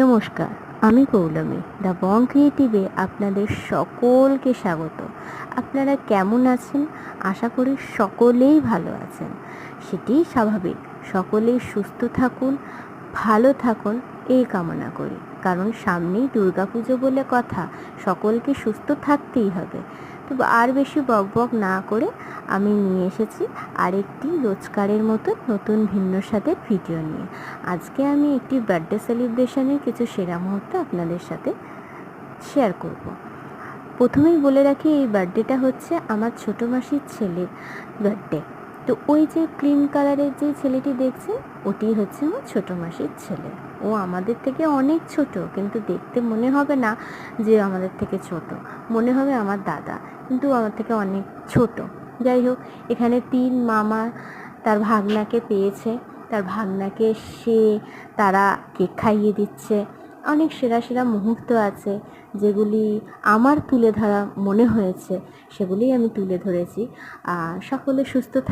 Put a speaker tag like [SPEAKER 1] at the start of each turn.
[SPEAKER 1] নমস্কার, আমি Poulami the Bong ক্রিয়েটিভে আপনাদের সকলকে স্বাগত। আপনারা কেমন আছেন? আশা করি সকলেই ভালো আছেন। সেটিই স্বাভাবিক। সকলেই সুস্থ থাকুন, ভালো থাকুন এই কামনা করি। কারণ সামনেই দুর্গাপুজো বলে কথা, সকলকে সুস্থ থাকতেই হবে। তো আর বেশি বকবক না করে আমি নিয়ে এসেছি আরেকটি রোজকারের মতো নতুন ভিন্ন স্বাদের ভিডিও নিয়ে। আজকে আমি একটি বার্থডে সেলিব্রেশনের কিছু সেরা মুহূর্ত আপনাদের সাথে শেয়ার করব। প্রথমেই বলে রাখি, এই বার্থডেটা হচ্ছে আমার ছোটো মাসির ছেলের বার্থডে। তো ওই যে ক্রিম কালারের যে ছেলেটি দেখছেন, ওটি হচ্ছে আমার ছোটো মাসির ছেলে। ও আমাদের থেকে অনেক ছোট, কিন্তু দেখতে মনে হবে না যে আমাদের থেকে ছোট, মনে হবে আমার দাদা, কিন্তু আমার থেকে অনেক ছোট। যাই হোক, এখানে 3 মামা তার ভাগনাকে পেয়েছে, তার ভাগনাকে তারা কেক খাইয়ে দিচ্ছে। অনেক সেরা সেরা মুহূর্ত আছে যেগুলি আমার তুলে ধরা মনে হয়েছে, সেগুলি আমি তুলে ধরেছি। সকলে সুস্থ থাক।